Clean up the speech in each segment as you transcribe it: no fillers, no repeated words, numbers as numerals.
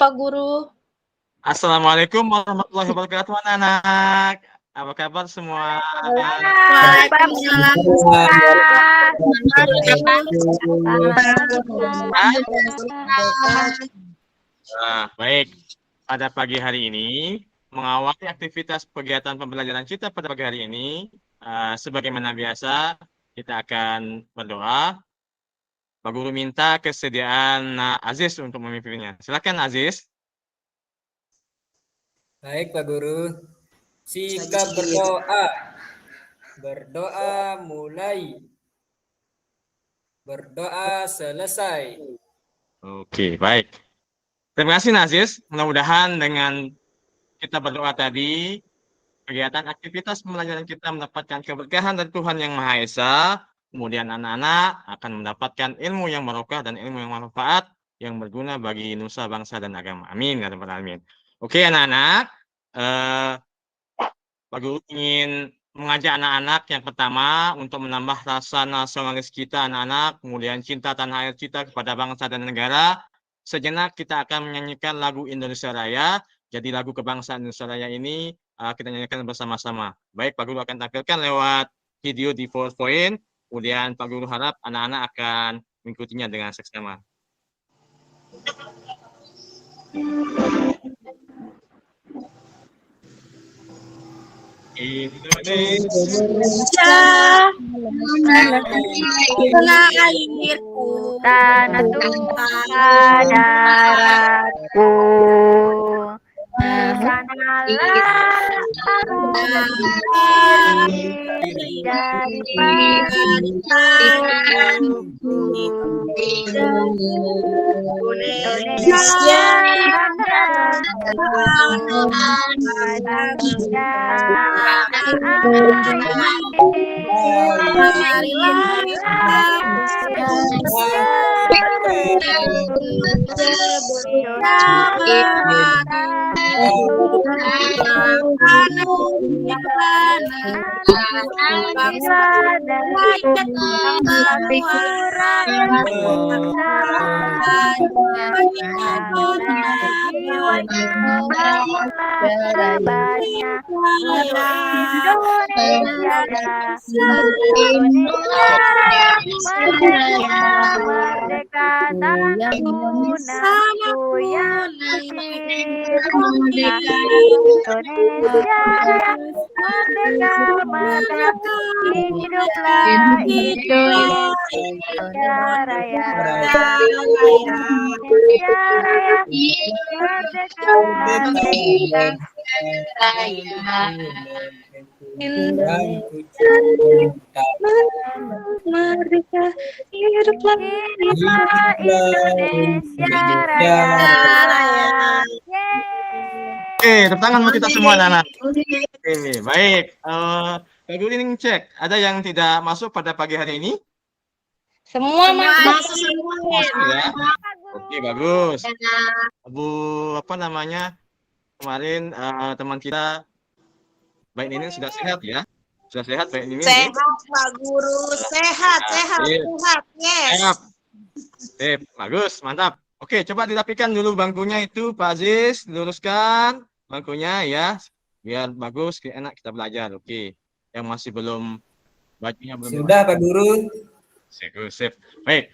Pak Guru. Assalamualaikum warahmatullahi wabarakatuh, anak-anak. Apa kabar semua? Waalaikumsalam. Baik. Pada pagi hari ini, mengawali aktivitas kegiatan pembelajaran kita pada pagi hari ini, sebagaimana biasa, kita akan berdoa. Pak Guru minta kesediaan Aziz untuk memimpinnya. Silakan Aziz. Baik Pak Guru. Sikap berdoa. Berdoa mulai. Berdoa selesai. Oke, baik. Terima kasih Aziz. Mudah-mudahan dengan kita berdoa tadi, kegiatan aktivitas pembelajaran kita mendapatkan keberkahan dari Tuhan Yang Maha Esa. Kemudian anak-anak akan mendapatkan ilmu yang barokah dan ilmu yang bermanfaat yang berguna bagi nusa, bangsa, dan agama. Amin. Ya Rabbal Alamin. Oke anak-anak, Pak Guru ingin mengajak anak-anak yang pertama untuk menambah rasa nasionalis kita anak-anak, kemudian cinta tanah air kita kepada bangsa dan negara. Sejenak kita akan menyanyikan lagu Indonesia Raya. Jadi lagu kebangsaan Indonesia Raya ini kita nyanyikan bersama-sama. Baik, Pak Guru akan tampilkan lewat video di PowerPoint. Kemudian Pak Guru harap anak-anak akan mengikutinya dengan seksama. Indonesia, tanah airku, tanah tumpah darahku, sanalah aku berdiri dari padaku. Indonesia merdeka, hiduplah Indonesia Raya. Oke, tepuk tangan buat kita semua anak-anak. Oke, baik. Pak Guru ingin cek, ada yang tidak masuk pada pagi hari ini? semua masuk semua Ya. Oke, bagus. Bu, apa namanya? Kemarin teman kita Baik Ninin sudah sehat ya? Sudah sehat Baik Ninin? Sehat Pak Guru, sehat. Yes. Sehat. Sip, bagus, mantap. Oke, coba dirapikan dulu bangkunya itu, Pak Aziz, luruskan bangkunya ya, biar bagus, enak kita belajar. Oke, yang masih belum bajunya belum. Sudah Pak Guru. Sip. Baik.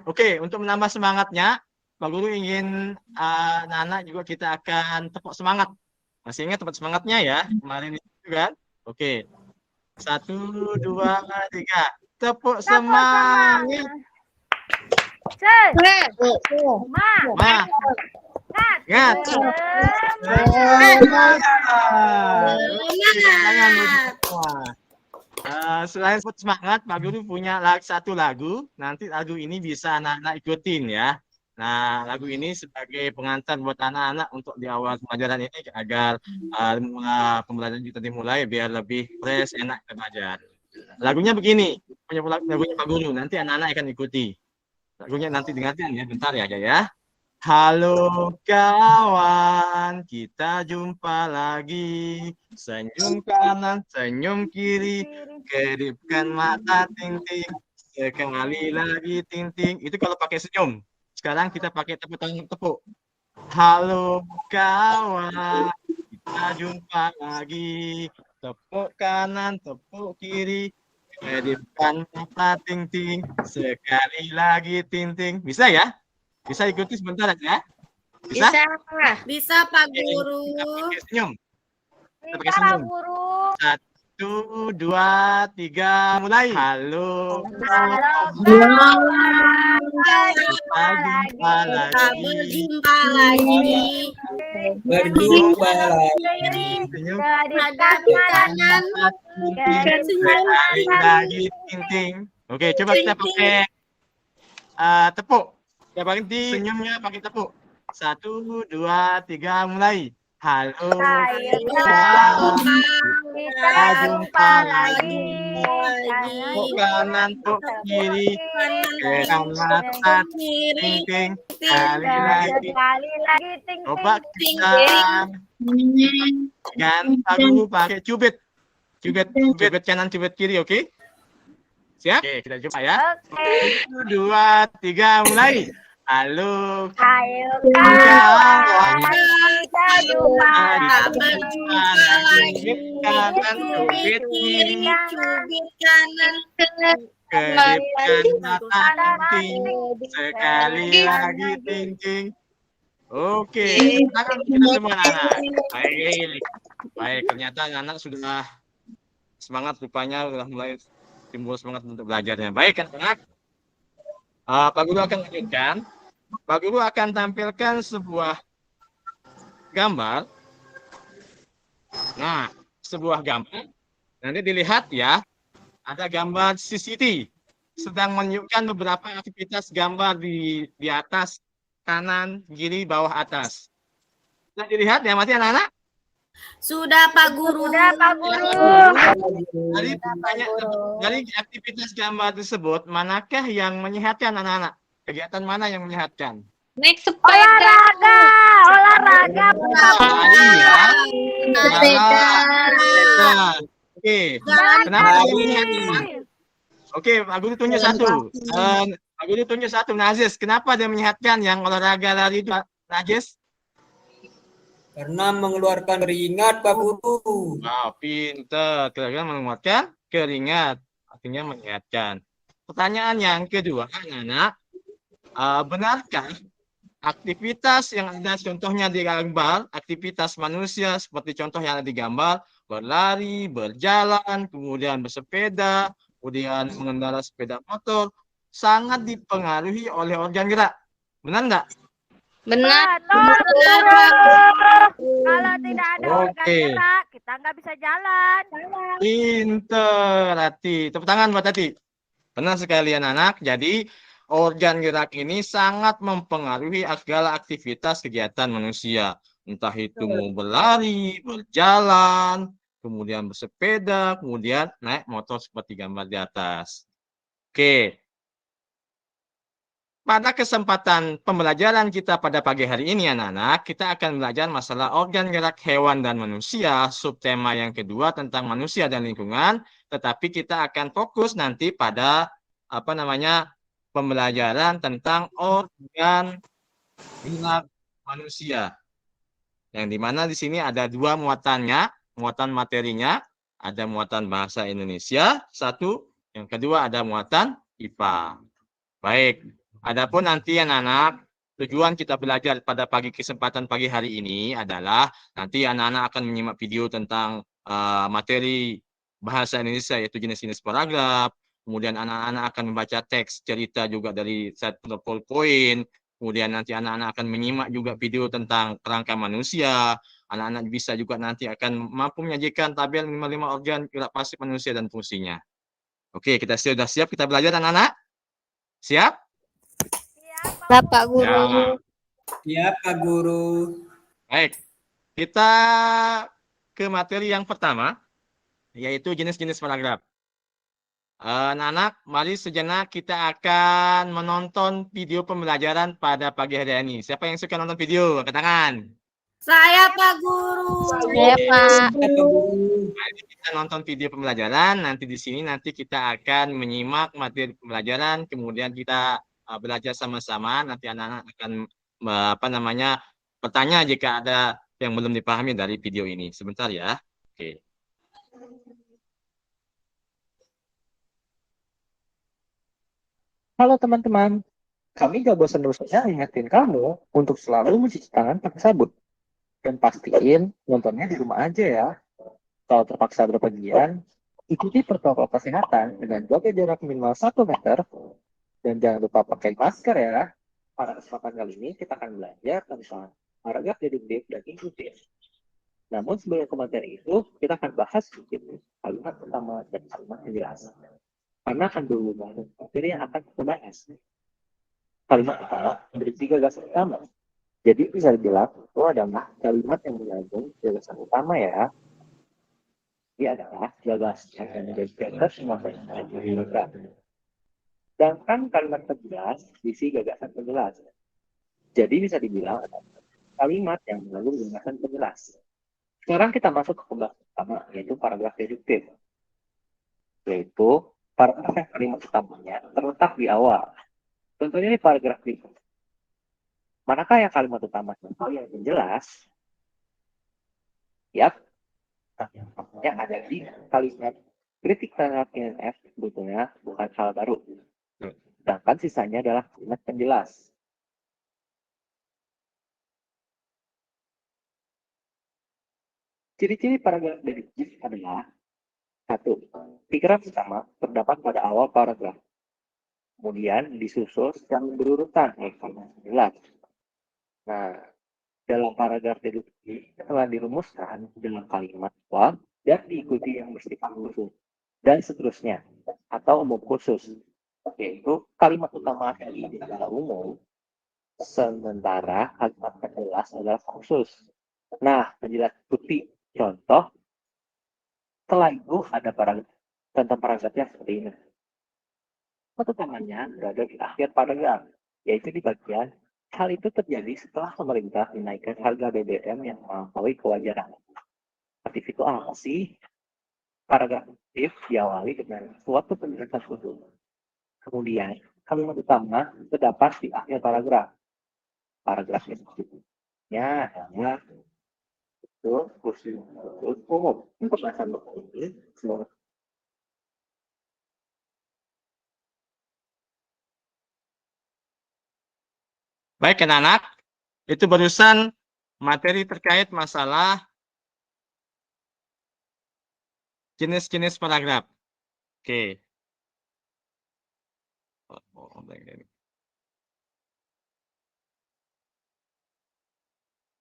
Oke, untuk menambah semangatnya, Pak Guru ingin anak-anak juga kita akan tepuk semangat. Masih ingat tepuk semangatnya ya kemarin itu kan? Oke. 1, 2, 3. Tepuk semangat. Ingat. Selain semangat, Pak Guru punya satu lagu. Nanti lagu ini bisa anak-anak ikutin ya. Nah, lagu ini sebagai pengantar buat anak-anak untuk di awal pembelajaran ini agar pembelajaran kita dimulai biar lebih fresh, enak kita belajar. Lagunya begini, lagunya Pak Guru. Nanti anak-anak akan ikuti. Lagunya nanti dengarkan ya, bentar ya. Halo kawan, kita jumpa lagi. Senyum kanan, senyum kiri, kedipkan mata ting-ting. Sekali lagi ting-ting. Itu kalau pakai senyum. Sekarang kita pakai tepuk tangan tepuk. Halo kawan, kita jumpa lagi. Tepuk kanan, tepuk kiri. Ke depan mata ting-ting. Sekali lagi ting-ting. Bisa ya? Bisa ikuti sebentar ya? Bisa? Bisa Pak Guru. Kita pakai senyum. Kita pakai Bisa, Pak senyum. Guru. 1, 2, 3, mulai. Halo. Kita jumpa lagi. Berjumpa lagi. Berjumpa lagi. Senyum. Hadap kanan. Sekali lagi ting-ting. Oke, coba kita pakai tepuk. Kita berhenti senyumnya pakai tepuk. 1, 2, 3, mulai. Halo. Kita jumpa lagi. Tepuk kanan, tepuk kiri. Ke mata ting-ting. Sekali lagi. Sekali lagi ting Coba kita ganti dulu pakai cubit. Cubit kanan, cubit kiri, oke? Siap? Oke, kita coba ya. Oke. 1, 2, 3, mulai. Halo. Ayo kawan, kita jumpa lagi. Cubit kanan, cubit kiri. Cubit kanan. Kedipkan mata ting. Sekali lagi ting-ting. Oke, tangan kita semua anak. Baik. Baik, ternyata anak sudah semangat rupanya sudah mulai timbul semangat untuk belajarnya. Baik kan anak? Pak Guru akan lanjutkan. Pak Guru akan tampilkan sebuah gambar. Nah, sebuah gambar. Nanti dilihat ya. Ada gambar CCTV sedang menunjukkan beberapa aktivitas gambar di atas, kanan, kiri, bawah, atas. Sudah dilihat ya, masih anak-anak? Sudah Pak Guru. Sudah, Pak Guru. Dari aktivitas gambar tersebut, manakah yang menyehatkan anak-anak? Kegiatan mana yang menyehatkan? Naik sepeda. Olahraga, Pak Guru. Sepeda. Oke, kenapa yang menyehatkan? Oke, Pak Guru tunjuk satu. Pak Guru tunjuk satu, Nazis. Kenapa dia menyehatkan yang olahraga lari itu, Nazis? Karena mengeluarkan keringat, Pak Guru. Wow, pintar. Kira-kira mengeluarkan keringat. Artinya menyehatkan. Pertanyaan yang kedua, anak-anak. Benarkah aktivitas yang ada contohnya di gambar, aktivitas manusia seperti contoh yang ada di gambar, berlari, berjalan, kemudian bersepeda, kemudian mengendarai sepeda motor, sangat dipengaruhi oleh organ gerak. Benar enggak? Benar. Betul, Guru. Kalau tidak ada organ Oke. gerak, kita nggak bisa jalan. Pinter, Hati. Tepuk tangan buat Hati. Benar sekali anak-anak. Jadi organ gerak ini sangat mempengaruhi segala aktivitas kegiatan manusia. Entah itu mau berlari, berjalan, kemudian bersepeda, kemudian naik motor seperti gambar di atas. Oke. Pada kesempatan pembelajaran kita pada pagi hari ini anak-anak, kita akan belajar masalah organ gerak hewan dan manusia, subtema yang kedua tentang manusia dan lingkungan, tetapi kita akan fokus nanti pada pembelajaran tentang organ gerak manusia. Yang dimana di sini ada dua muatannya, muatan materinya, ada muatan bahasa Indonesia, satu, yang kedua ada muatan IPA. Baik, adapun nanti anak-anak, tujuan kita belajar pada kesempatan pagi hari ini adalah nanti anak-anak akan menyimak video tentang materi bahasa Indonesia, yaitu jenis-jenis paragraf. Kemudian anak-anak akan membaca teks cerita juga dari set PowerPoint. Kemudian nanti anak-anak akan menyimak juga video tentang kerangka manusia. Anak-anak bisa juga nanti akan mampu menyajikan tabel 55 organ gerak pasif manusia dan fungsinya. Oke, kita sudah siap kita belajar anak-anak? Siap? Bapak Guru. Ya, Pak Guru. Baik. Kita ke materi yang pertama, yaitu jenis-jenis paragraf. Anak-anak, mari sejenak kita akan menonton video pembelajaran pada pagi hari ini. Siapa yang suka nonton video? Angkat tangan. Saya Pak Guru. Ya, Pak. Mari kita nonton video pembelajaran. Nanti di sini kita akan menyimak materi pembelajaran. Kemudian kita belajar sama-sama. Nanti anak-anak akan bertanya jika ada yang belum dipahami dari video ini. Sebentar ya. Oke. Halo teman-teman, kami gak bosan-bosannya ingetin kamu untuk selalu mencuci tangan pakai sabun. Dan pastiin nontonnya di rumah aja ya. Kalau terpaksa berpergian, ikuti protokol kesehatan dengan jaga jarak minimal 1 meter. Dan jangan lupa pakai masker ya. Pada kesempatan kali ini kita akan belajar tentang paragraf deduktif dan induktif. Namun sebelum ke materi itu, kita akan bahas sedikit kalimat pertama dan kalimat penjelasan. Karena akan dulu banget materi yang akan kita bahas. Kalimat pertama berisi gagasan utama. Jadi bisa dibilang itu adalah kalimat yang mengandung gagasan utama ya. Ini adalah gagasan yang menjadi dasar semua kalimat. Sedangkan kalimat penjelas berisi gagasan penjelas. Jadi bisa dibilang adalah kalimat yang mengandung gagasan penjelas. Sekarang kita masuk ke pembahasan pertama, yaitu paragraf deduktif. Yaitu paragraf yang kalimat utamanya terletak di awal. Contohnya di paragraf ini. Manakah yang kalimat utama yang menjelas? Yap. Yang ada di kalimat kritik terhadap INF sebetulnya bukan hal baru. Sedangkan sisanya adalah kalimat penjelas. Ciri-ciri paragraf deduktif adalah 1. Pikiran pertama terdapat pada awal paragraf. Kemudian disusul secara berurutan oleh kalimat penjelas. Nah, dalam paragraf deduktif telah dirumuskan dalam kalimat awal dan diikuti yang bersifat khusus dan seterusnya atau umum khusus, yaitu kalimat utama dari secara umum, sementara kalimat penjelas adalah khusus. Nah, penjelas bukti contoh. Setelah itu ada paragraf tentang paragrafnya seperti ini. Utamanya berada di akhir paragraf, yaitu di bagian hal itu terjadi setelah pemerintah menaikkan harga BBM yang melampaui kewajaran. Aktif itu apa sih? Paragraf aktif diawali dengan suatu penjelasan khusus. Kemudian kalimat utama terdapat di akhir paragraf. Paragraf ya hanya khusus umum untuk bahasan ini semua. Baik anak-anak, itu barusan materi terkait masalah jenis-jenis paragraf. Oke.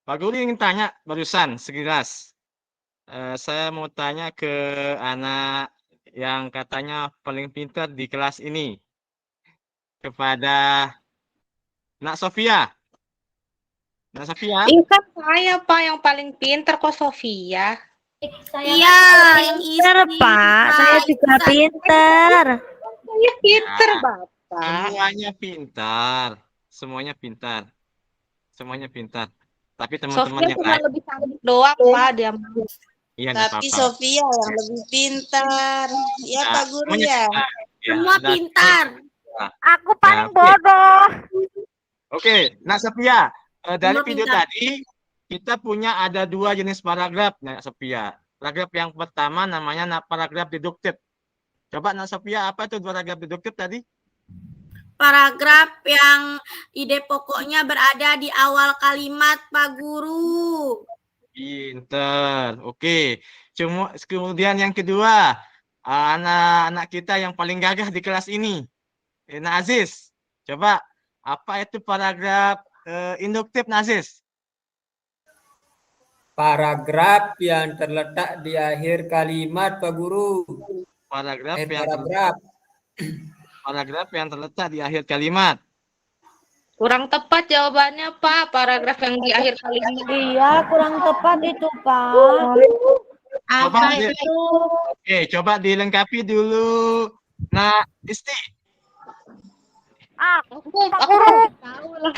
Pak Guru ingin tanya barusan sekilas. Saya mau tanya ke anak yang katanya paling pintar di kelas ini. Kepada Nak Sofia. Nak Sofia? Kan saya Pak yang paling pintar kok Sofia. Iya, yang Pinter, istri. Pak. Saya juga pinter. Saya pintar Ya. Bapak. Semuanya pintar. Semuanya pintar. Semuanya pintar. Tapi teman-teman Sofia yang cuma lain. lebih cantik doang Pak dia. Iya, nggak Tapi apa-apa. Sofia yang lebih pintar. Ya, Ya, Pak Guru semuanya ya. pintar. Ya, Semua udah. pintar. Aku paling Oke. bodoh. Oke, Nak Sofia, dari Semua video pintar. tadi kita punya ada 2 jenis paragraf, Nak Sofia. Paragraf yang pertama namanya paragraf deduktif. Coba Nak Sofia, apa itu paragraf deduktif tadi? Paragraf yang ide pokoknya berada di awal kalimat, Pak Guru. Pinter. Oke. Kemudian yang kedua, anak-anak kita yang paling gagah di kelas ini, Nak Aziz. Coba, apa itu paragraf induktif, Nak Aziz? Paragraf yang terletak di akhir kalimat, Pak Guru. Paragraf Paragraf. yang terletak di akhir kalimat. Kurang tepat jawabannya Pak, paragraf yang di akhir kalimat. Iya, kurang tepat itu, Pak. Coba Apa itu? Oke, coba dilengkapi dulu. Nah, Isti. Aku nggak tahu lah.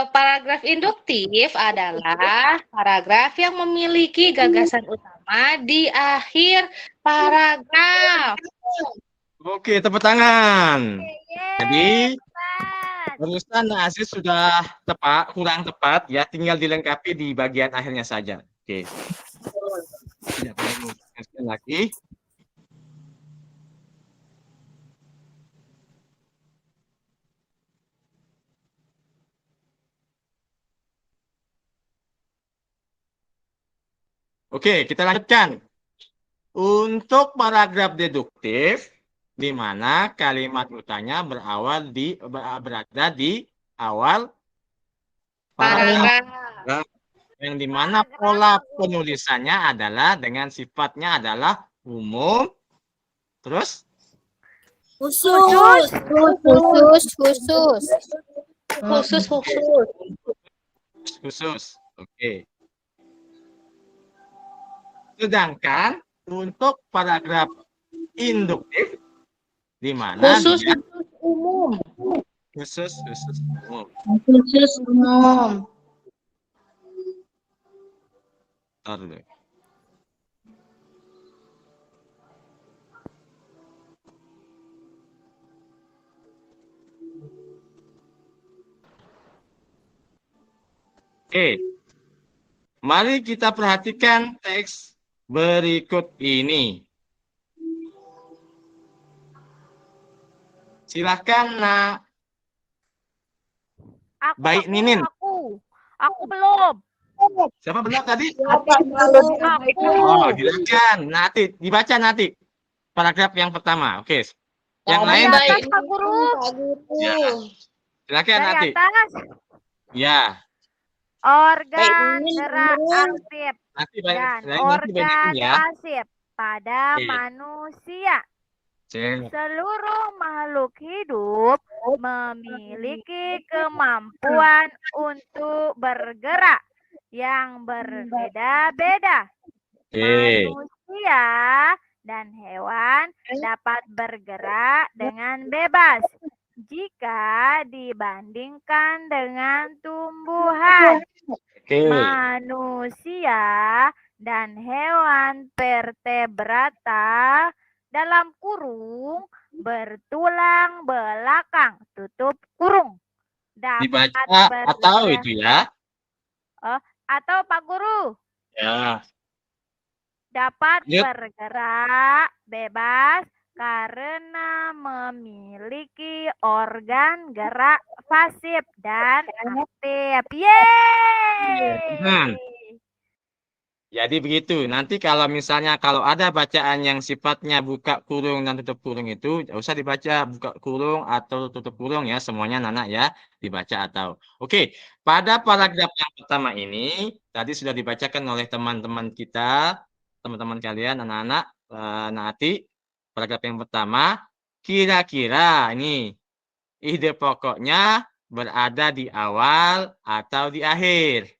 Paragraf induktif adalah paragraf yang memiliki gagasan utama di akhir paragraf. Oke, tepuk tangan. Jadi, Barusan Aziz sudah tepat, kurang tepat ya, tinggal dilengkapi di bagian akhirnya saja. Oke. Tidak perlu sekali lagi. Oke, kita lanjutkan. Untuk paragraf deduktif, di mana kalimat utanya berada di awal paragraf, Paragraf. yang di mana pola penulisannya adalah dengan sifatnya adalah umum, terus Khusus. khusus. Oke. Sedangkan untuk paragraf induktif, di mana Khusus dia umum. khusus umum. Khusus umum. Bentar dulu. Oke, mari kita perhatikan teks berikut ini. Silahkan, Nak. Aku, Baik, Ninin. Aku belum. Siapa belum tadi? Aku. Oh, silakan. Nanti dibaca nanti. Paragraf yang pertama. Oke. Yang Dari lain atas, Pak Guru. ya. Silakan Dari nanti. atas. Ya. Organ gerak aktif Nanti dan nanti organ banyakin ya. pasif pada Oke. manusia. Cek. Seluruh makhluk hidup memiliki kemampuan untuk bergerak yang berbeda-beda. Oke. Manusia dan hewan dapat bergerak dengan bebas jika dibandingkan dengan tumbuhan. Oke. Manusia dan hewan vertebrata dalam kurung bertulang belakang tutup kurung dapat Dibaca atau bergerak- itu ya? atau Pak Guru Ya. dapat Lanjut. bergerak bebas karena memiliki organ gerak pasif dan aktif. Yeay! Jadi begitu. Nanti kalau misalnya kalau ada bacaan yang sifatnya buka kurung dan tutup kurung itu, nggak usah dibaca buka kurung atau tutup kurung ya. Semuanya Nana ya dibaca atau. Oke. Pada paragraf yang pertama ini tadi sudah dibacakan oleh teman-teman kita, teman-teman kalian, anak-anak, nanti paragraf yang pertama. Kira-kira ini ide pokoknya berada di awal atau di akhir.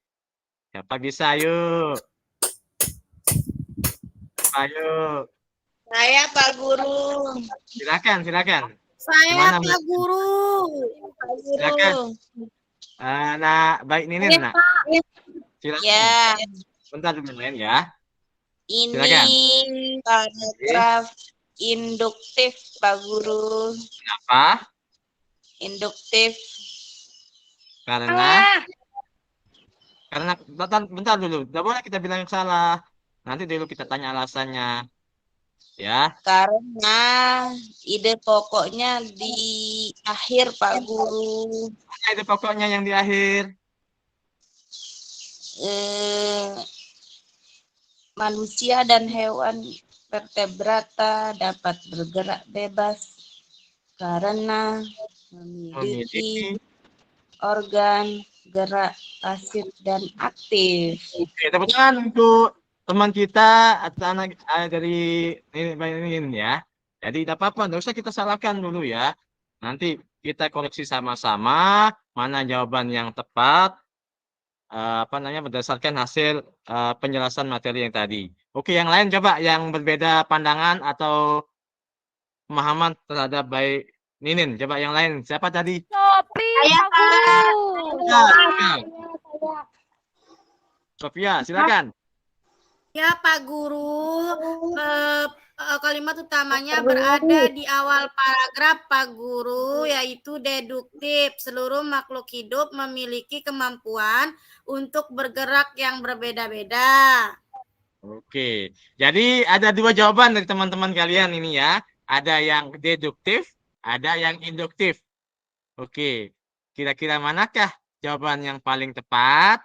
Siapa bisa yuk? Ayo, Saya Pak Guru. silakan. Saya Gimana, Pak Guru. Pak Guru. Silakan. Nah, baik Ninin, Ya, nak. Silakan. Ya, Bentar dulu Nen ya. ini Silakan. paragraf induktif Pak Guru. Kenapa? Induktif. Karena bentar dulu. Tidak boleh kita bilang yang salah. Nanti dulu kita tanya alasannya. Ya. Karena ide pokoknya di akhir Pak Guru. Mana ide pokoknya yang di akhir? Manusia dan hewan vertebrata dapat bergerak bebas karena memiliki organ gerak pasif dan aktif. Oke, tepuk tangan untuk teman kita atau anak dari ini ya. Jadi tidak apa-apa, nggak usah kita salahkan dulu ya. Nanti kita koreksi sama-sama mana jawaban yang tepat, berdasarkan hasil penjelasan materi yang tadi. Oke, yang lain coba yang berbeda pandangan atau pemahaman terhadap baik Ninin. Coba yang lain, siapa tadi? Sopi, Pak Guru. Sofia, silakan. Ya Pak Guru, kalimat utamanya berada di awal paragraf Pak Guru, yaitu deduktif. Seluruh makhluk hidup memiliki kemampuan untuk bergerak yang berbeda-beda. Oke, jadi ada dua jawaban dari teman-teman kalian ini ya. Ada yang deduktif, ada yang induktif. Oke, kira-kira manakah jawaban yang paling tepat?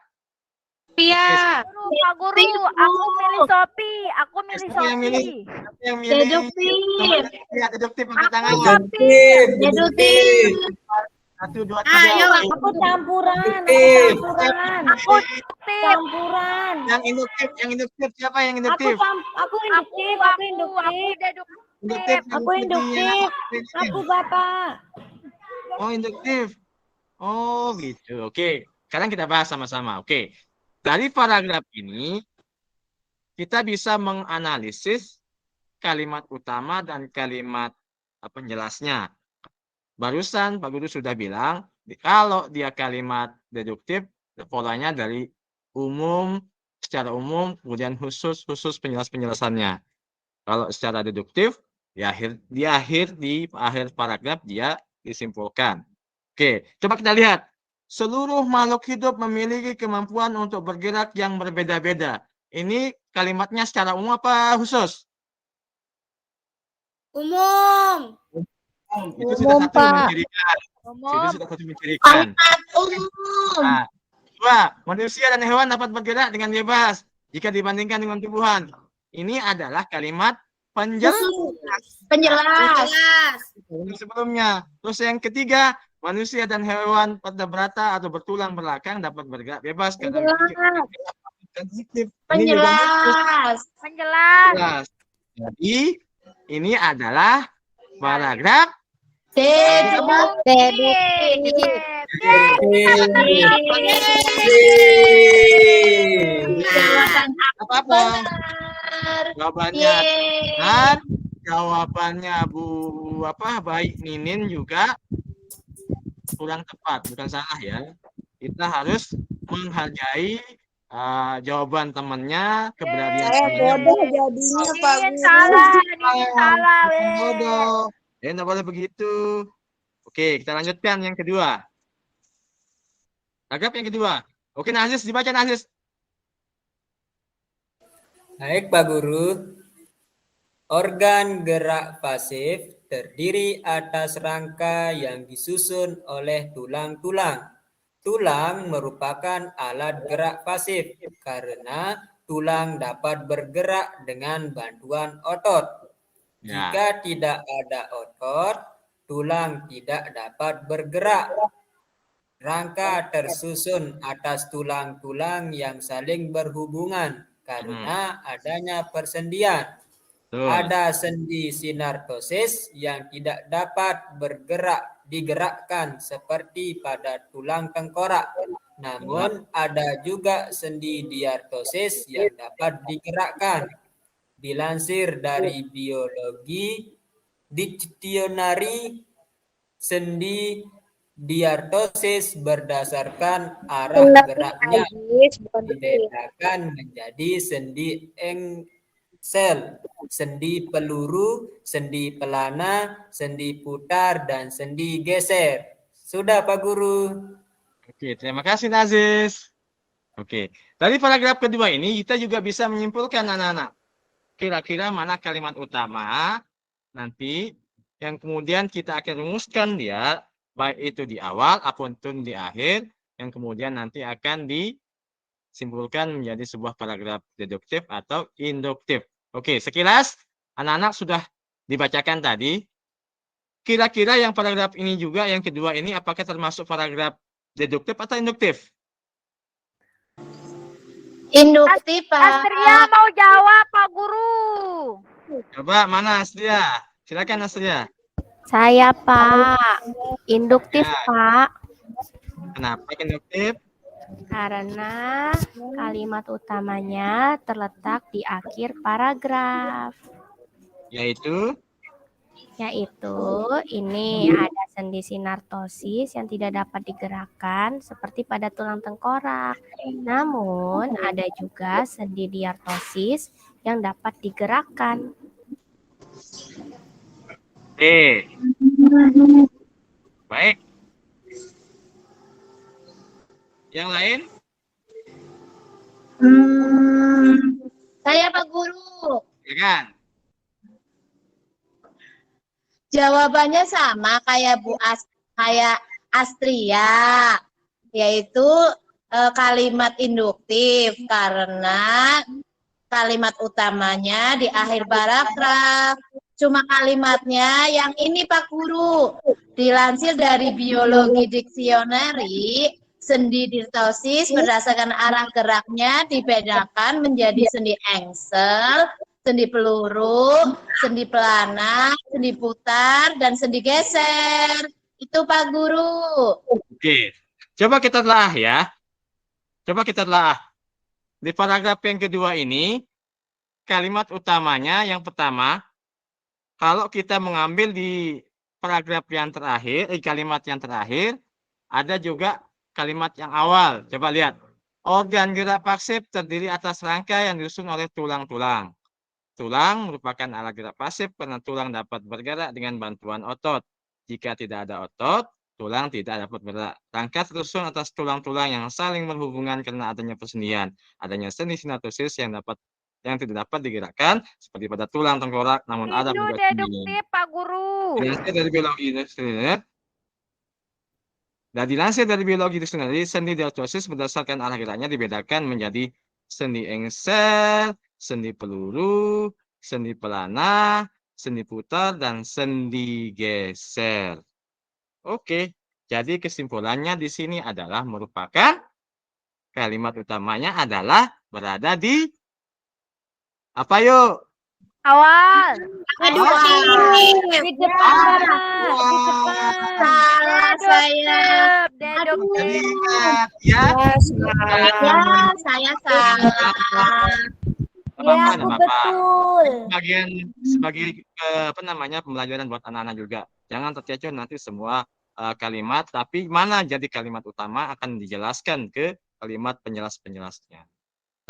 Pia. Pak Guru, aku milih Sopi. Aku milih Siapa yang milih? Sopi. Siapa yang milih? Deduktif. Ya, deduktif angkat tangan. Deduktif. Deduktif. 1, 2, 3. Ayo, Aku campuran. Deduktif. Aku induktif. Campuran. Yang induktif siapa yang Aku induktif? aku induktif. Aku Induktif. deduktif. Induktif. Aku induktif. Aku Bapak. Oh, induktif. Oh, gitu. Oke, sekarang kita bahas sama-sama. Oke. Dari paragraf ini kita bisa menganalisis kalimat utama dan kalimat penjelasnya. Barusan Pak Guru sudah bilang, kalau dia kalimat deduktif, polanya dari umum, secara umum, kemudian khusus penjelas-penjelasannya. Kalau secara deduktif, di akhir paragraf dia disimpulkan. Oke, coba kita lihat. Seluruh makhluk hidup memiliki kemampuan untuk bergerak yang berbeda-beda. Ini kalimatnya secara umum apa khusus? umum. Itu sudah satu mencirikan. Itu sudah satu mencirikan. Nah, dua, manusia dan hewan dapat bergerak dengan bebas jika dibandingkan dengan tumbuhan. Ini adalah kalimat penjelas. Sebelumnya. Terus yang ketiga, manusia dan hewan vertebrata atau bertulang belakang dapat bergerak bebas. Penjelas. Jadi ini adalah paragraf apa-apa. Jawabannya benar. Jawabannya Baik Ninin juga kurang tepat, bukan salah ya. Kita harus menghargai jawaban temannya, keberanian Saya bodoh jadinya Pak Ninin Guru. salah. Bodoh. Nggak boleh begitu. Oke, kita lanjutkan yang kedua. Paragraf yang kedua. Oke, Nazis, dibaca Nazis. Baik Pak Guru. Organ gerak pasif terdiri atas rangka yang disusun oleh tulang-tulang. Tulang merupakan alat gerak pasif karena tulang dapat bergerak dengan bantuan otot. Ya. Jika tidak ada otot, tulang tidak dapat bergerak. Rangka tersusun atas tulang-tulang yang saling berhubungan karena adanya persendian. Ada sendi sinartosis yang tidak dapat digerakkan seperti pada tulang tengkorak. Namun ada juga sendi diartosis yang dapat digerakkan. Dilansir dari biologi diktionary, sendi diartosis berdasarkan arah geraknya dibedakan menjadi sendi engsel, sendi peluru, sendi pelana, sendi putar, dan sendi geser. Sudah Pak Guru. Oke, terima kasih Nazis. Oke, dari paragraf kedua ini kita juga bisa menyimpulkan anak-anak. Kira-kira mana kalimat utama nanti yang kemudian kita akan rumuskan dia, baik itu di awal ataupun di akhir, yang kemudian nanti akan disimpulkan menjadi sebuah paragraf deduktif atau induktif. Oke, sekilas anak-anak sudah dibacakan tadi. Kira-kira yang paragraf ini juga, yang kedua ini, apakah termasuk paragraf deduktif atau induktif? Induktif, Pak. Astria mau jawab, Pak Guru. Coba, mana Astria? Silakan Astria. Saya Pak. Induktif Ya. Pak. Kenapa induktif? Karena kalimat utamanya terletak di akhir paragraf. Yaitu Ini ada sendi sinartosis yang tidak dapat digerakkan seperti pada tulang tengkorak. Namun ada juga sendi diartosis yang dapat digerakkan. Oke. Baik. Yang lain? Saya Pak Guru. Ya kan? Jawabannya sama kayak kayak Astria, yaitu kalimat induktif karena kalimat utamanya di akhir paragraf. Cuma kalimatnya yang ini Pak Guru, dilansir dari biologi diksioneri, sendi dirtosis berdasarkan arah geraknya dibedakan menjadi sendi engsel, sendi peluru, sendi pelana, sendi putar, dan sendi geser. Itu Pak Guru. Oke. Coba kita telah ya. Coba kita telah. Di paragraf yang kedua ini, kalimat utamanya yang pertama, kalau kita mengambil di paragraf yang terakhir, kalimat yang terakhir, ada juga kalimat yang awal. Coba lihat. Organ gerak pasif terdiri atas rangka yang disusun oleh tulang-tulang. Tulang merupakan alat gerak pasif karena tulang dapat bergerak dengan bantuan otot. Jika tidak ada otot, tulang tidak dapat bergerak. Rangka tersusun atas tulang-tulang yang saling berhubungan karena adanya persendian. Adanya sendi sinatosis yang tidak dapat digerakkan seperti pada tulang tengkorak, namun ada Itu juga deduktif Pak Guru. dilansir dari biologi industrial. Dan dilansir dari biologi industrial, sendi deltosis berdasarkan arah geraknya dibedakan menjadi sendi engsel, sendi peluru, sendi pelana, sendi putar, dan sendi geser. Oke, jadi kesimpulannya di sini adalah merupakan kalimat utamanya adalah berada di apa yuk? Awal. Deduktif. Di depan, Bapak. Di depan. Salah saya. Deduktif. Ya, Ya, saya salah. Bapak, aku betul. sebagai pembelajaran buat anak-anak juga. Jangan terkecoh nanti semua kalimat, tapi mana jadi kalimat utama akan dijelaskan ke kalimat penjelas-penjelasnya.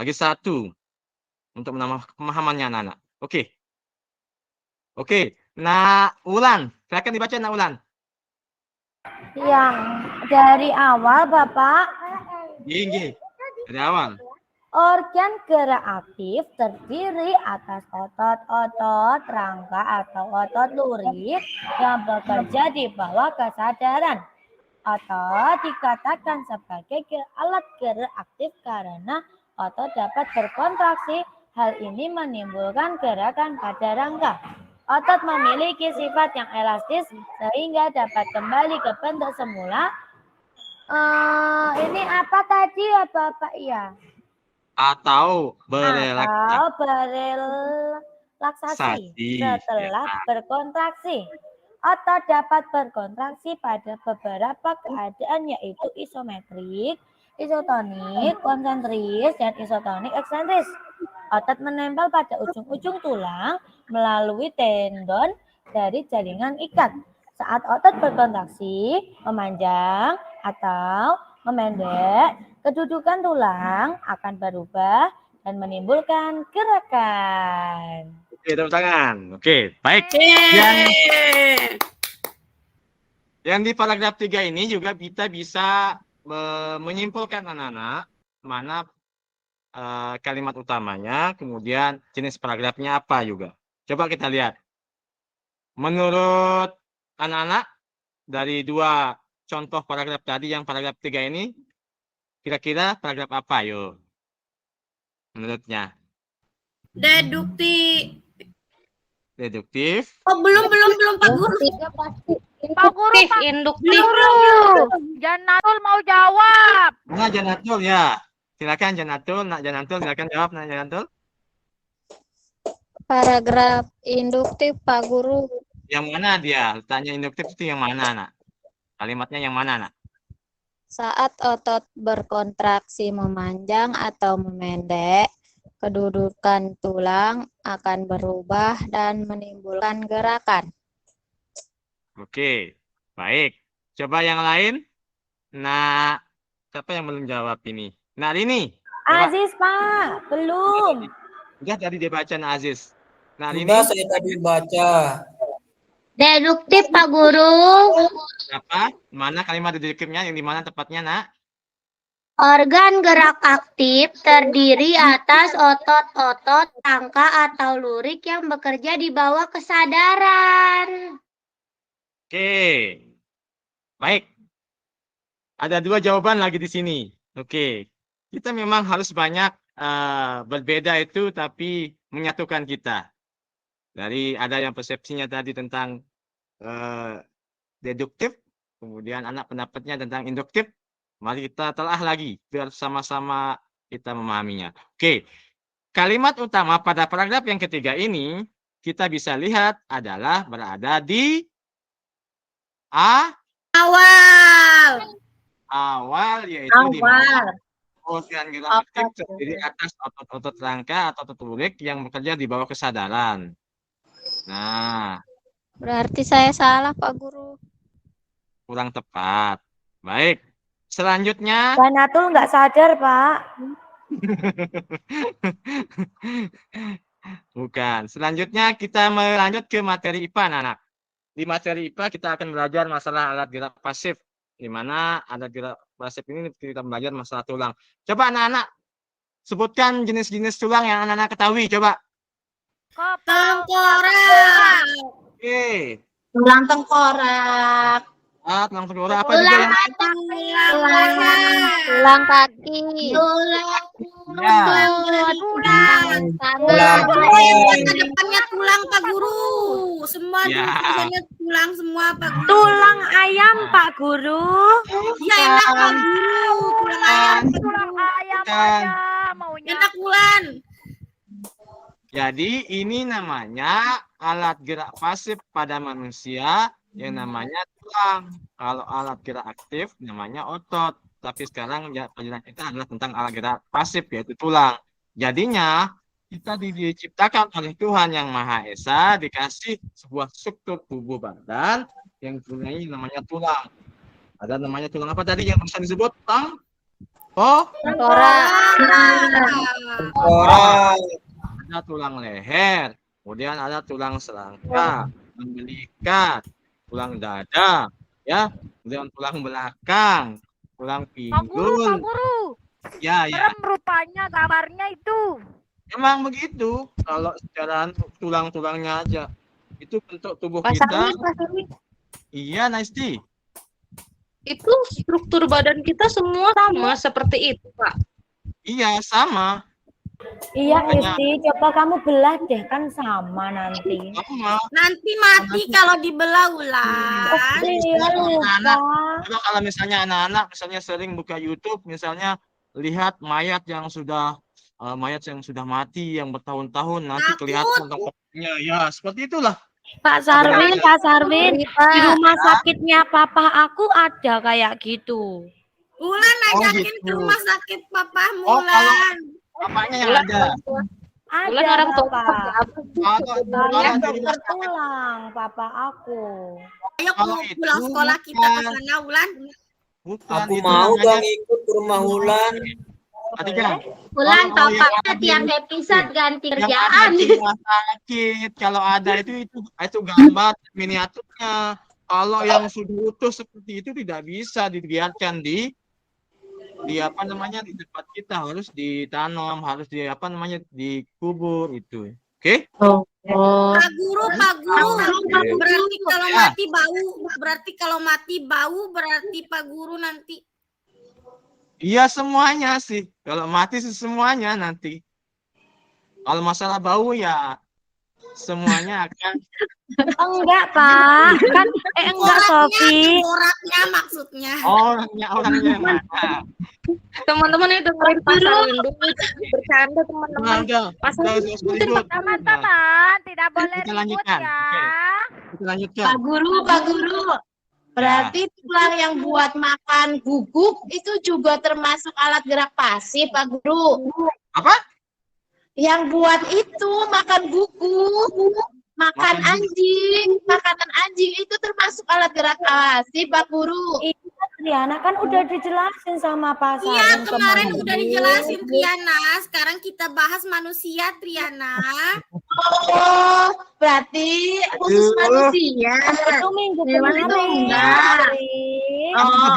Lagi satu untuk menambah pemahamannya anak-anak. Oke. Nah, Ulan, silakan dibaca Nak Ulan. Yang dari awal, Bapak. Gini, dari awal. Organ gerak aktif terdiri atas otot-otot rangka atau otot lurik yang bekerja di bawah kesadaran. Otot dikatakan sebagai alat gerak aktif karena otot dapat berkontraksi. Hal ini menimbulkan gerakan pada rangka. Otot memiliki sifat yang elastis sehingga dapat kembali ke bentuk semula. Ini apa tadi ya Bapak ya? Atau Atau berelaksasi setelah berkontraksi. Otot dapat berkontraksi pada beberapa keadaan yaitu isometrik, isotonik, konsentris, dan isotonik eksentris. Otot menempel pada ujung-ujung tulang melalui tendon dari jaringan ikat. Saat otot berkontraksi, memanjang atau memendek, kedudukan tulang akan berubah dan menimbulkan gerakan. Oke, tepuk tangan. Oke, baik. Yang di paragraf 3 ini juga kita bisa menyimpulkan anak-anak mana kalimat utamanya, kemudian jenis paragrafnya apa juga. Coba kita lihat. Menurut anak-anak, dari dua contoh paragraf tadi, yang paragraf 3 ini, kira-kira paragraf apa yuk? Menurutnya. Deduktif. Oh, belum Pak Guru. Pak Guru, Pak induktif. Guru. Janatul mau jawab. Nah, Janatul ya. Silakan Janatul, Nak Janatul silakan jawab Nak Janatul. Paragraf induktif Pak Guru. Yang mana dia? Tanya induktif itu yang mana, Nak? Kalimatnya yang mana, Nak? Saat otot berkontraksi memanjang atau memendek, kedudukan tulang akan berubah dan menimbulkan gerakan. Oke, baik. Coba yang lain. Nah, siapa yang belum jawab ini? Nah, ini. Aziz, Pak. Belum. Udah tadi dia baca Aziz. Nah, ini Sudah saya tadi baca. Deduktif, Pak Guru. apa? Mana kalimat deduktifnya? Yang di mana tepatnya, Nak? Organ gerak aktif terdiri atas otot-otot, rangka, atau lurik yang bekerja di bawah kesadaran. Oke. Baik. Ada 2 jawaban lagi di sini. Oke. Kita memang harus banyak berbeda itu, tapi menyatukan kita. Dari ada yang persepsinya tadi tentang deduktif, kemudian anak pendapatnya tentang induktif. Mari kita telah lagi biar sama-sama kita memahaminya. Oke. Kalimat utama pada paragraf yang ketiga ini kita bisa lihat adalah berada di awal, yaitu di mana organ gerak aktif terdiri atas otot-otot rangka atau otot lurik yang bekerja di bawah kesadaran. Nah, Berarti saya salah, Pak Guru. kurang tepat. Baik. Selanjutnya, Ganatul nggak sadar, Pak. bukan. Selanjutnya kita melanjut ke materi IPA, anak. Di materi IPA kita akan belajar masalah alat gerak pasif. Di mana alat gerak pasif ini kita belajar masalah tulang. Coba anak-anak sebutkan jenis-jenis tulang yang anak-anak ketahui. Coba. Tengkorak. Oke. Tulang tengkorak, Tulang tengkorak apa juga yang tulang kaki, ya. Depannya tulang Pak Guru. Semua Ya. tulisannya tulang semua Pak Guru. Tulang ayam, Pak Guru. Iya enak Pak Guru. Tulang ayam. Tulang ayam Bukan. aja maunya. Enak Wulan. Jadi ini namanya alat gerak pasif pada manusia yang namanya tulang. Kalau alat gerak aktif namanya otot. Tapi sekarang ya, pelajaran kita adalah tentang alat gerak pasif yaitu tulang. Jadinya kita diciptakan oleh Tuhan Yang Maha Esa, dikasih sebuah struktur tubuh badan yang namanya tulang. Ada namanya tulang apa tadi yang bisa disebut? Orang. Ada tulang leher, kemudian ada tulang selangka, tulang belikat, tulang dada, ya, kemudian tulang belakang, tulang Pak Guru, Pak pinggul. Guru. Ya, ya. Serem rupanya gambarnya itu. Emang begitu. Kalau secara tulang-tulangnya aja, itu bentuk tubuh Pak kita. Sarwi, Pak Sarwi. Iya, Naisti. Itu struktur badan kita semua sama seperti itu, Pak. Iya, sama. Iya, Makanya- Isti, coba kamu belah deh, kan sama nanti. Sama. Nanti mati kalau dibelah Wulan. Iya, lupa. Coba kalau misalnya anak-anak misalnya sering buka YouTube, misalnya lihat mayat yang sudah mati yang bertahun-tahun, nanti kelihatan tokohnya. Ya, seperti itulah. Pak Sarwin, di rumah sakitnya papa aku ada kayak gitu. Wulan ajakin gitu. ke rumah sakit Papa Oh, Wulan. Bapaknya yang Wulan ada. Wulan Ada, orang tua Pak. Kalau Saya di rumah dokter sakit, tulang, papa aku. Ayo Kalau pulang itu sekolah kita ke bukan. sana Wulan. bukan Aku itu mau namanya. dong ikut ke rumah Wulan. Perhatikan. Bulan Kalau yang papa ada di- tiap episode ganti yang kerjaan. ada di rumah sakit, kalau ada itu gambar miniaturnya. Kalau yang sudah utuh seperti itu tidak bisa dibiarkan di di tempat kita, harus ditanam, harus dikubur itu. Oke? Pak Guru. Oke. Berarti kalau Ya. mati bau. Berarti Pak Guru nanti. Iya semuanya sih. Kalau mati sih semuanya nanti. Kalau masalah bau ya semuanya akan Enggak, Pak. Kan enggak, Sofi. Tengkoraknya maksudnya. orangnya yang mana. Teman-teman yang dengerin Pak Sarwin dulu. Bercanda teman-teman. Udah, Pak Sarwin udah, ikutin ribut. Teman-teman, tidak boleh Kita ribut lanjutkan. ya. Kita lanjutkan. Pak Guru. Berarti tulang yang buat makan guguk itu juga termasuk alat gerak pasif, Pak Guru. Apa? Yang buat itu makan guguk, makan Makan anjing, makanan anjing itu termasuk alat gerak pasif, Pak Guru. Iya, Triana kan udah dijelasin sama Pak Iya, Sarin kemarin kemarin. udah dijelasin Triana. Sekarang kita bahas manusia, Triana. Oh, berarti khusus Aduh. manusia. Itu minggu Hewan itu kemarin. enggak. Sarin. Oh,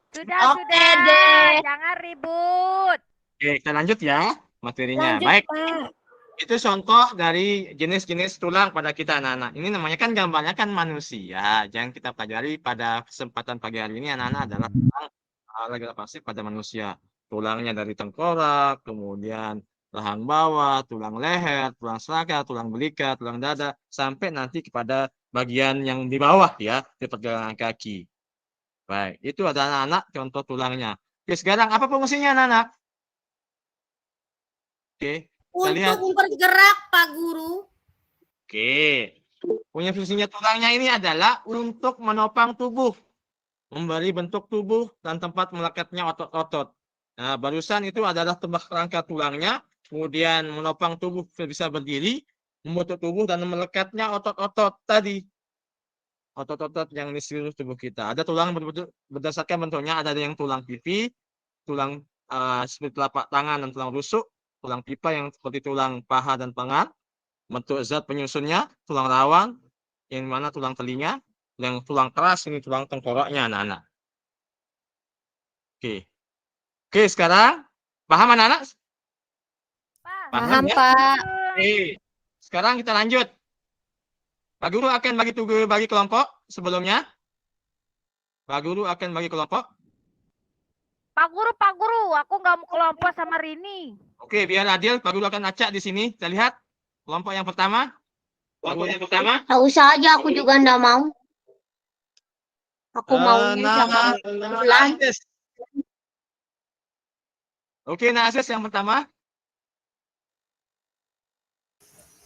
Sudah, Oke sudah. deh. Jangan ribut. Oke, kita lanjut ya materinya. Lanjut, Baik. Pak. Itu contoh dari jenis-jenis tulang pada kita anak-anak. Ini namanya kan gambarnya kan manusia. Yang kita pelajari pada kesempatan pagi hari ini anak-anak adalah tentang alat gerak pasif pada manusia. Tulangnya dari tengkorak, kemudian rahang bawah, tulang leher, tulang selaka, tulang belika, tulang dada, sampai nanti kepada bagian yang di bawah ya, di pergelangan kaki. Baik, itu ada anak-anak contoh tulangnya. Oke, sekarang apa fungsinya anak-anak? Oke. Kita lihat. Untuk bergerak, Pak Guru. Oke. Punya fungsinya tulangnya ini adalah untuk menopang tubuh. Memberi bentuk tubuh dan tempat melekatnya otot-otot. Nah, barusan itu adalah tebak rangka tulangnya. Kemudian menopang tubuh bisa berdiri. Membentuk tubuh dan melekatnya otot-otot tadi. Otot-otot yang di seluruh tubuh kita. Ada tulang berdasarkan bentuknya. Ada yang tulang pipi. Tulang seperti telapak tangan dan tulang rusuk. Tulang pipa yang seperti tulang paha dan pangat, bentuk zat penyusunnya, tulang rawan, yang mana tulang telinga, yang tulang keras ini tulang tengkoraknya anak-anak. Oke. Oke, sekarang paham anak-anak? Paham, ya? Pak. Oke. Sekarang kita lanjut. Pak Guru akan bagi kelompok sebelumnya. Pak Guru akan bagi kelompok. Pak Guru, aku nggak mau kelompok sama Rini. Oke, biar adil, Pak Guru akan acak di sini. Kita lihat kelompok yang pertama. Kelompok yang pertama. Nggak usah aja, aku juga nggak mau. Aku maunya sama Bulan. Asis. Oke, Asis yang pertama.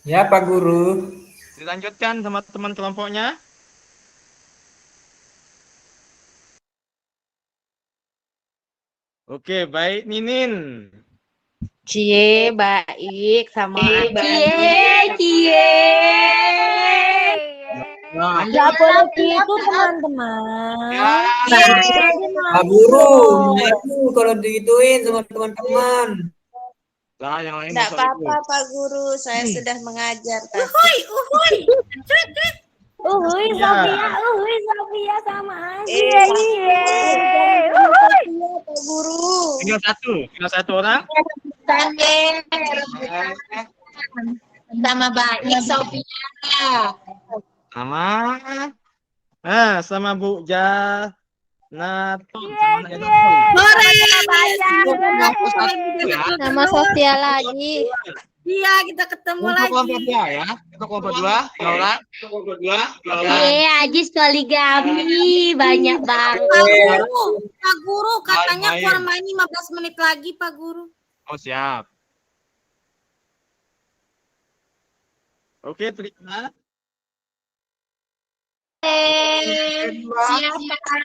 Ya, Pak Guru. Dilanjutkan sama teman kelompoknya. Oke, baik Ninin. Cie, baik sama Cie. Nah, Nggak boleh gitu, teman-teman. ya. Pak Guru, malu kalau digituin sama teman-teman. Nah, yang lain Tidak bisa apa-apa ikut. Pak Guru, saya sudah mengajar. Uhuy, uhuy. Uhuy, Ya. Sofia sama aja. Iya, Pak Guru. Tinggal satu orang. Sama baik Sophia. Sama. Sama Bu Janatun. Sama Nak Janatun. Sama Sofia lagi. Iya, kita ketemu Untuk lagi. kelompok dua ya. Untuk kelompok dua, orang. Ajis poligami. Banyak banget. Pak Guru, katanya Main. keluar main 15 menit lagi, Pak Guru. Oh, siap. Oke, terima. Siap Pak.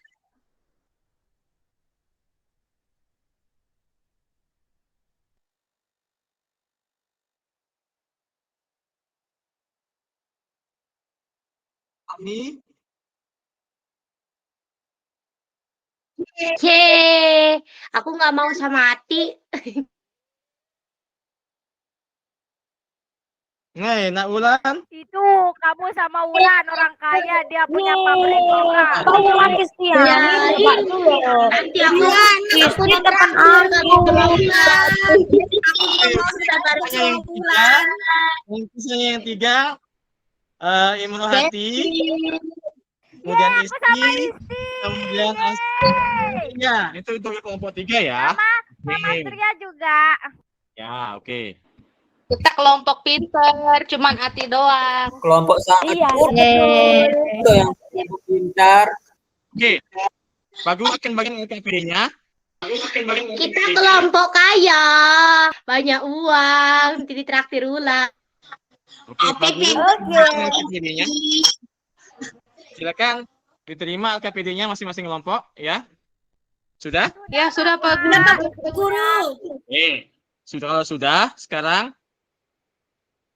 Kami Aku nggak mau sama Ati. Nak Ulan. Itu kamu sama Wulan orang kaya, dia punya pabrik juga. Kamu lagi siang. Ya, Coba dulu. Nanti aku Itu di depan aku. Yang tiga, Imro Hati, kemudian Aku sama Isti, Isti. kemudian Asti. Ya, itu kelompok tiga ya. Sama Oke. Tria juga. Ya, oke. kita kelompok pinter, cuman Ati doang. Kelompok satu Iya, itu yang kelompok pintar. Oke. Pak Guru akan bagian LKPD-nya. Kita kelompok kaya, banyak uang, ditraktir ulang. Oke, Pak Guru Oke. bagian LKPD-nya. Silakan diterima LKPD-nya masing-masing kelompok ya. Sudah? Ya sudah Pak Guru. Guru. Kalau sudah, sekarang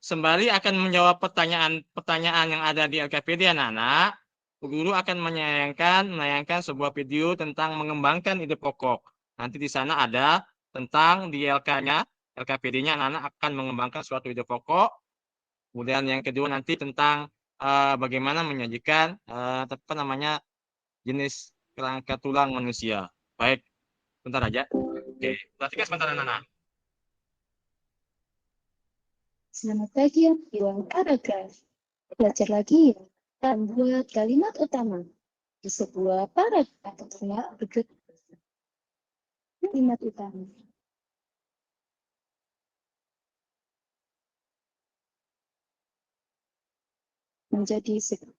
sembari akan menjawab pertanyaan yang ada di LKPD anak-anak. Guru akan menayangkan sebuah video tentang mengembangkan ide pokok. Nanti di sana ada tentang di LK-nya, LKPD-nya anak-anak akan mengembangkan suatu ide pokok. Kemudian yang kedua nanti tentang bagaimana menyajikan jenis kerangka tulang manusia. Baik, bentar aja. Oke, perhatikan sebentar anak-anak. Selamat pagi anak paragraf. Belajar lagi ya. Dan buat kalimat utama di sebuah paragraf adalah berikut. Kalimat utama. Menjadi sebuah.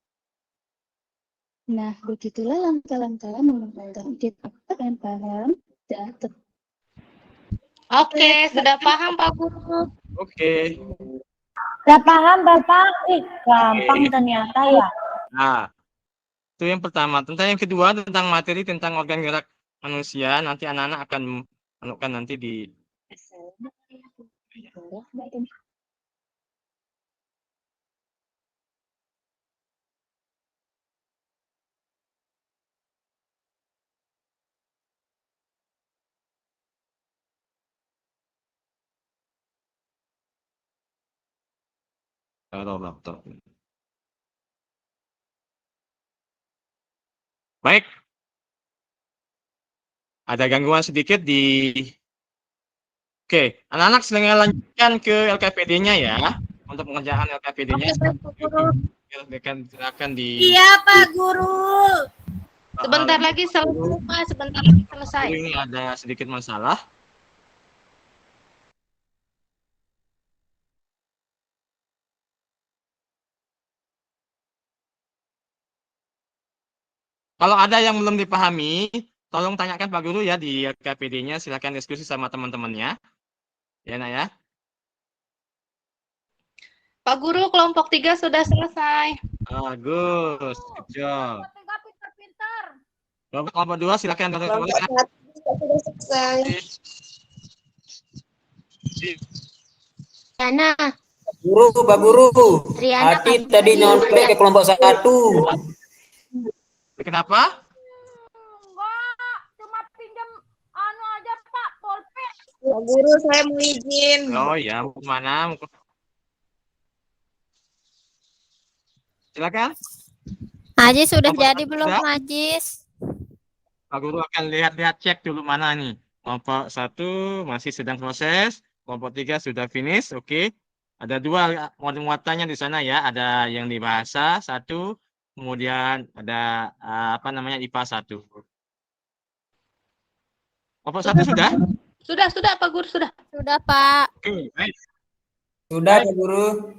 Nah, begitulah langkah-langkah mengembangkan ide dan paham dan Oke, sudah paham Pak Guru. Oke. Udah paham Bapak? Gampang ternyata ya. Nah, itu yang pertama. Tentang yang kedua, tentang materi tentang organ gerak manusia. Nanti anak-anak akan menemukan nanti di laptop. Baik. Ada gangguan sedikit di... Oke, anak-anak silahkan lanjutkan ke LKPD-nya ya. Untuk pengerjaan LKPD-nya. Silakan di... Iya, Pak Guru. Sebentar lagi selesai, sebentar lagi selesai. Ini ada sedikit masalah. Kalau ada yang belum dipahami, tolong tanyakan Pak Guru ya di LKPD-nya. Silakan diskusi sama teman-temannya. Ya, Nak ya. Pak Guru, kelompok 3 sudah selesai. Bagus, good job. Pintar-pintar. Kelompok 2 silakan. Sudah selesai. Yana, Pak Guru. Riana Hati tadi nyontek ke kelompok 1. Kenapa? Enggak, cuma pinjam anu aja Pak, pulpen. Pak Guru, saya mau izin. Oh ya, mau kemana? Silakan. Majis sudah Kelompok jadi satu belum sudah? Majis? Pak Guru akan lihat-lihat cek dulu mana nih. Kelompok 1 masih sedang proses. Kelompok 3 sudah finish. Oke. Ada 2 muatannya di sana ya. Ada yang di bahasa 1. Kemudian ada IPA 1. Kelompok 1 sudah? Sudah Pak Guru, sudah. Sudah Pak. Oke, baik. Sudah Pak Guru.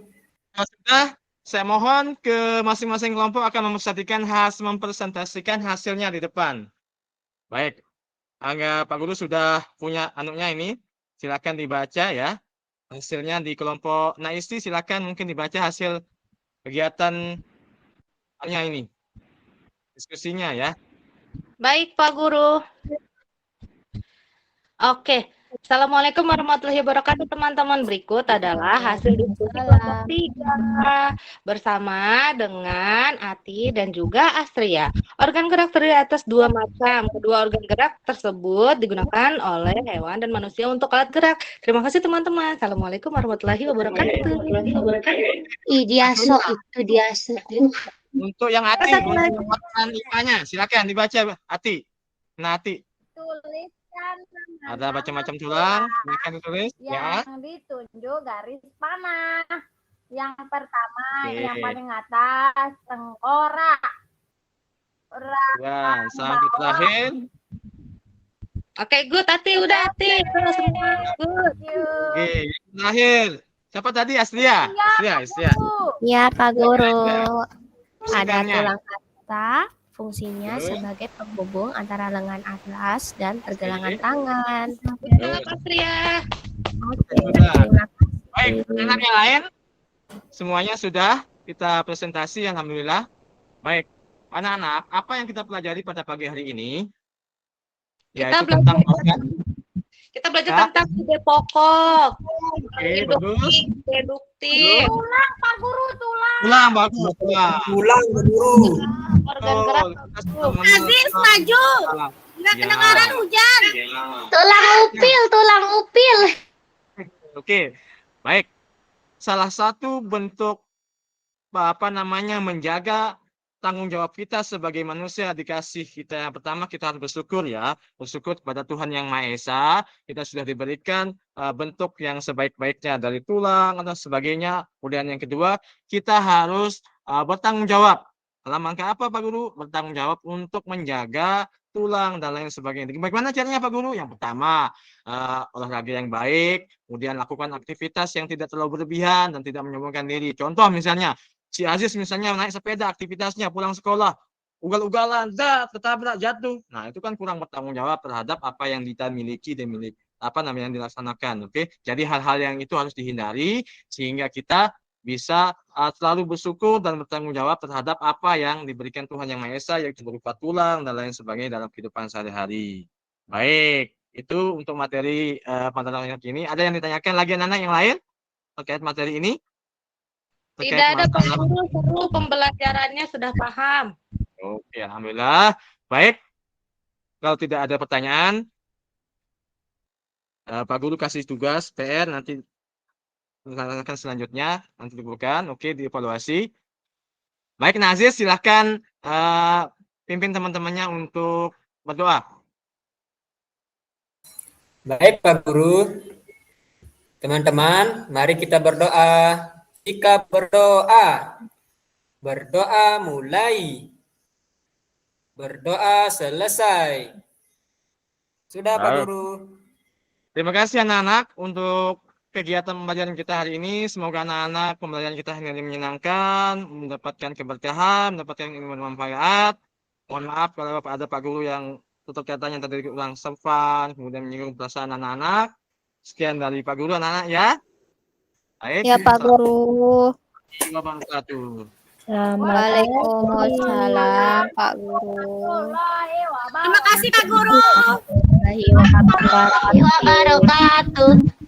Kalau sudah, saya mohon ke masing-masing kelompok akan mempresentasikan hasilnya di depan. Baik. Angga Pak Guru sudah punya anunya ini. Silakan dibaca ya. Hasilnya di kelompok Naisti silakan mungkin dibaca hasil kegiatan ini. Diskusinya ya. Baik Pak Guru. Oke. Assalamualaikum warahmatullahi wabarakatuh teman-teman. Berikut adalah hasil diskusi kelompok 3 bersama dengan Ati dan juga Astria. Organ gerak terdiri atas 2 macam. Kedua organ gerak tersebut digunakan oleh hewan dan manusia untuk alat gerak. Terima kasih teman-teman. Assalamualaikum warahmatullahi wabarakatuh. Diaso itu diaso. Untuk yang Ati, untuk IPA-nya silakan dibaca Ati. Nah, Ati. Tuliskan Ada macam-macam tulang, silakan ditulis ya. yang ditunjuk garis panah. Yang pertama, Oke. yang paling atas, tengkorak. Ya, sampai terakhir. Oke, good Ati, udah Ati. Terus semua good. Oke, yang terakhir. Siapa tadi? Astria. Astria. Ya Pak Guru. Ada Fungsikannya. tulang kata, fungsinya Terus? sebagai penghubung antara lengan atas dan pergelangan tangan. Halo Astria. Oke, Sudah. terima kasih. Baik, anak yang lain semuanya sudah kita presentasi, alhamdulillah. Baik, anak-anak, apa yang kita pelajari pada pagi hari ini? Yaitu tentang organ. Kita belajar Ya. tentang ide pokok. Oke, bagus. Deduktif. Tulang, Pak Guru, tulang. Ulang, bagus. Ulang. Pulang Pak Guru. organ gerak. Aziz maju. Nggak kedengaran hujan. Tulang upil. Oke, baik. Salah satu bentuk menjaga tanggung jawab kita sebagai manusia dikasih kita yang pertama, kita harus bersyukur ya, bersyukur kepada Tuhan Yang Maha Esa. Kita sudah diberikan bentuk yang sebaik-baiknya dari tulang atau sebagainya. Kemudian yang kedua, kita harus bertanggung jawab. Dalam rangka apa Pak Guru? Bertanggung jawab untuk menjaga tulang dan lain sebagainya. Bagaimana caranya Pak Guru? Yang pertama, olahraga yang baik, kemudian lakukan aktivitas yang tidak terlalu berlebihan dan tidak menyombongkan diri. Contoh misalnya, si Aziz misalnya naik sepeda, aktivitasnya pulang sekolah, ugal-ugalan, ketabrak, jatuh. Nah, itu kan kurang bertanggung jawab terhadap apa yang kita miliki dan yang dilaksanakan. Oke, jadi hal-hal yang itu harus dihindari sehingga kita bisa selalu bersyukur dan bertanggung jawab terhadap apa yang diberikan Tuhan Yang Maha Esa, yaitu berupa tulang dan lain sebagainya dalam kehidupan sehari-hari. Baik, itu untuk materi pada ini. Ada yang ditanyakan lagi anak-anak yang lain terkait materi ini? Tidak ada Pak Guru, seluruh pembelajarannya sudah paham. Oke, alhamdulillah. Baik, kalau tidak ada pertanyaan, Pak Guru kasih tugas PR nanti akan selanjutnya nanti diberikan. Oke, dievaluasi. Baik, Nazis silahkan pimpin teman-temannya untuk berdoa. Baik Pak Guru. Teman-teman, mari kita berdoa. Jika berdoa mulai, berdoa selesai. Sudah Pak Guru. Terima kasih anak-anak untuk kegiatan pembelajaran kita hari ini. Semoga anak-anak pembelajaran kita hari ini menyenangkan, mendapatkan keberkahan, mendapatkan ilmu bermanfaat. Mohon maaf kalau ada Pak Guru yang tutur katanya tadi kurang sopan, kemudian menyinggung perasaan anak-anak. Sekian dari Pak Guru anak-anak ya. Baik. Ya Pak Guru. Waalaikumsalam Pak Guru. Terima kasih Pak Guru. Wabarakatuh.